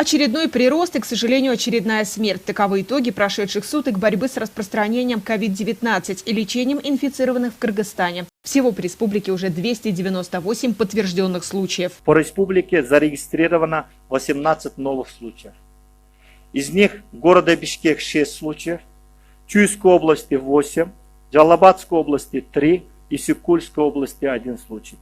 Очередной прирост и, к сожалению, очередная смерть. Таковы итоги прошедших суток борьбы с распространением COVID-19 и лечением инфицированных в Кыргызстане. Всего по республике уже 298 подтвержденных случаев. По республике зарегистрировано 18 новых случаев. Из них в городе Бишкек 6 случаев, в Чуйской области 8, в Джалабадской области 3 и в Сюкульской области 1 случай.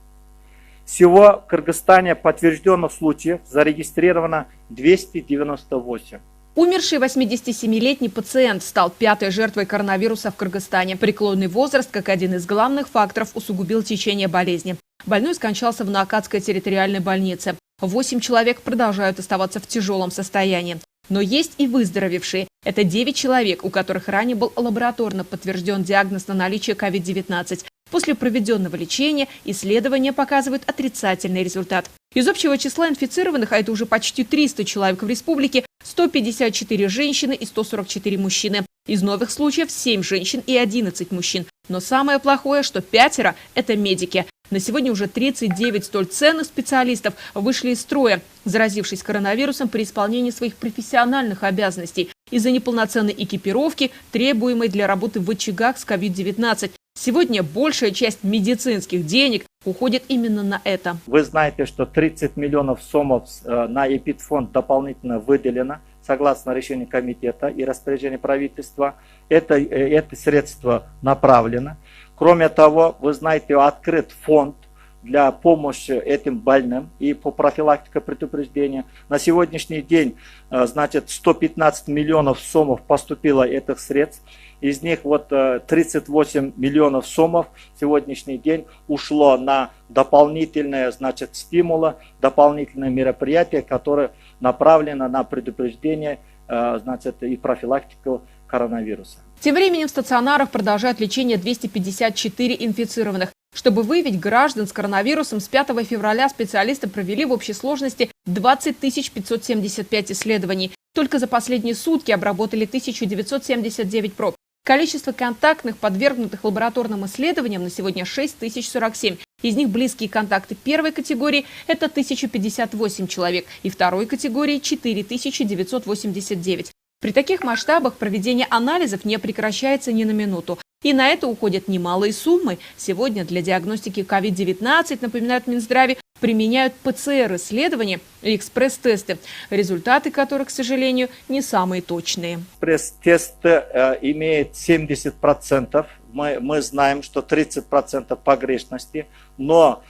Всего в Кыргызстане подтвержденных случаев зарегистрировано 298. Умерший 87-летний пациент стал пятой жертвой коронавируса в Кыргызстане. Преклонный возраст, как один из главных факторов, усугубил течение болезни. Больной скончался в Наакатской территориальной больнице. 8 человек продолжают оставаться в тяжелом состоянии. Но есть и выздоровевшие. Это 9 человек, у которых ранее был лабораторно подтвержден диагноз на наличие COVID-19. После проведенного лечения исследования показывают отрицательный результат. Из общего числа инфицированных, а это уже почти 300 человек в республике, 154 женщины и 144 мужчины. Из новых случаев 7 женщин и 11 мужчин. Но самое плохое, что 5 – это медики. На сегодня уже 39 столь ценных специалистов вышли из строя, заразившись коронавирусом при исполнении своих профессиональных обязанностей из-за неполноценной экипировки, требуемой для работы в очагах с COVID-19. Сегодня большая часть медицинских денег уходит именно на это. Вы знаете, что 30 миллионов сомов на эпидфонд дополнительно выделено, согласно решению комитета и распоряжению правительства. Это средство направлено. Кроме того, вы знаете, открыт фонд для помощи этим больным и по профилактике предупреждения. На сегодняшний день, значит, 115 миллионов сомов поступило этих средств. Из них 38 миллионов сомов в сегодняшний день ушло на дополнительные, значит, стимулы, дополнительные мероприятия, которые направлены на предупреждение, значит, и профилактику коронавируса. Тем временем в стационарах продолжают лечение 254 инфицированных. Чтобы выявить граждан с коронавирусом, с 5 февраля специалисты провели в общей сложности 20 575 исследований. Только за последние сутки обработали 1979 проб. Количество контактных, подвергнутых лабораторным исследованиям, на сегодня 6047. Из них близкие контакты первой категории – это 1058 человек, и второй категории – 4989. При таких масштабах проведение анализов не прекращается ни на минуту. И на это уходят немалые суммы. Сегодня для диагностики COVID-19, напоминают Минздраве, применяют ПЦР-исследования и экспресс-тесты, результаты которых, к сожалению, не самые точные. Экспресс-тест имеет 70%. Мы знаем, что 30% погрешности, но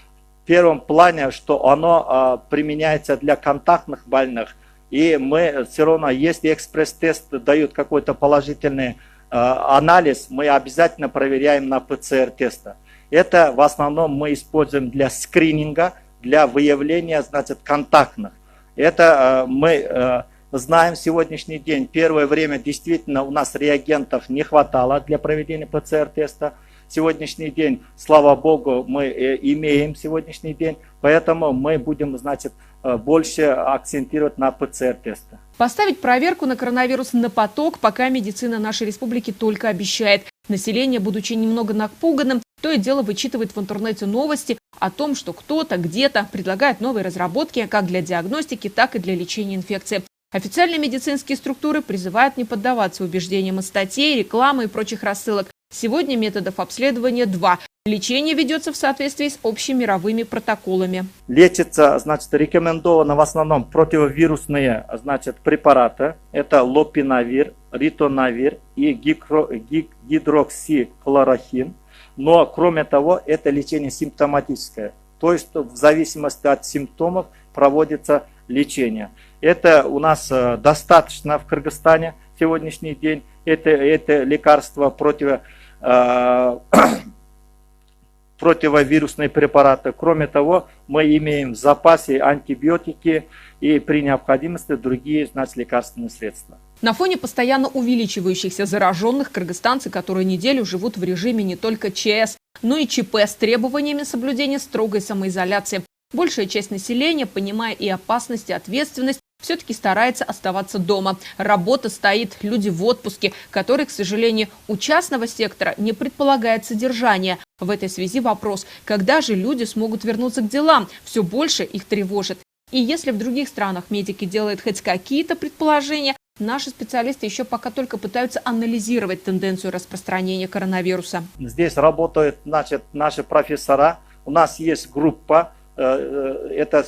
в первом плане, что оно применяется для контактных больных. И мы все равно, если экспресс-тест дает какой-то положительный анализ, мы обязательно проверяем на ПЦР-теста. Это в основном мы используем для скрининга, для выявления, значит, контактных. Это мы знаем сегодняшний день. Первое время действительно у нас реагентов не хватало для проведения ПЦР-теста. Сегодняшний день, слава богу, мы имеем сегодняшний день, поэтому мы будем, значит, больше акцентировать на ПЦР-тесты. Поставить проверку на коронавирус на поток пока медицина нашей республики только обещает. Население, будучи немного напуганным, то и дело вычитывает в интернете новости о том, что кто-то где-то предлагает новые разработки как для диагностики, так и для лечения инфекции. Официальные медицинские структуры призывают не поддаваться убеждениям из статей, рекламы и прочих рассылок. Сегодня методов обследования 2. Лечение ведется в соответствии с общемировыми протоколами. Лечится, значит, рекомендовано в основном противовирусные, значит, препараты. Это лопинавир, ритонавир и гидроксихлорохин. Но, кроме того, это лечение симптоматическое. То есть, в зависимости от симптомов проводится лечение. Это у нас достаточно в Кыргызстане в сегодняшний день. Это лекарства противовирусные препараты. Кроме того, мы имеем в запасе антибиотики и при необходимости другие, значит, лекарственные средства. На фоне постоянно увеличивающихся зараженных, кыргызстанцы, которые неделю живут в режиме не только ЧС, но и ЧП с требованиями соблюдения строгой самоизоляции. Большая часть населения, понимая и опасность, и ответственность, все-таки старается оставаться дома. Работа стоит, люди в отпуске, который, к сожалению, у частного сектора не предполагает содержание. В этой связи вопрос, когда же люди смогут вернуться к делам? Все больше их тревожит. И если в других странах медики делают хоть какие-то предположения, наши специалисты еще пока только пытаются анализировать тенденцию распространения коронавируса. Здесь работают, значит, наши профессора. У нас есть группа, это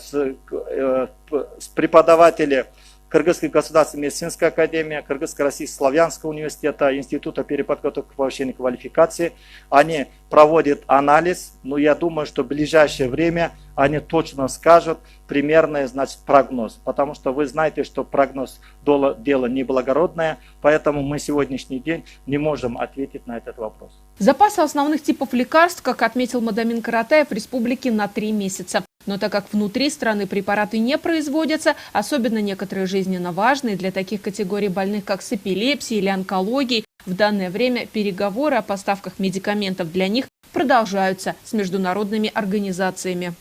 преподаватели Кыргызской государственной медицинской академии, Кыргызско-Российско-Славянского университета, Института переподготовки и повышения квалификации. Они проводят анализ, но я думаю, что в ближайшее время они точно скажут примерный, значит, прогноз. Потому что вы знаете, что прогноз дело неблагородное, поэтому мы сегодняшний день не можем ответить на этот вопрос. Запасы основных типов лекарств, как отметил Мадамин Каратаев, в республике на 3 месяца. Но так как внутри страны препараты не производятся, особенно некоторые жизненно важные для таких категорий больных, как с эпилепсией или онкологией, в данное время переговоры о поставках медикаментов для них продолжаются с международными организациями.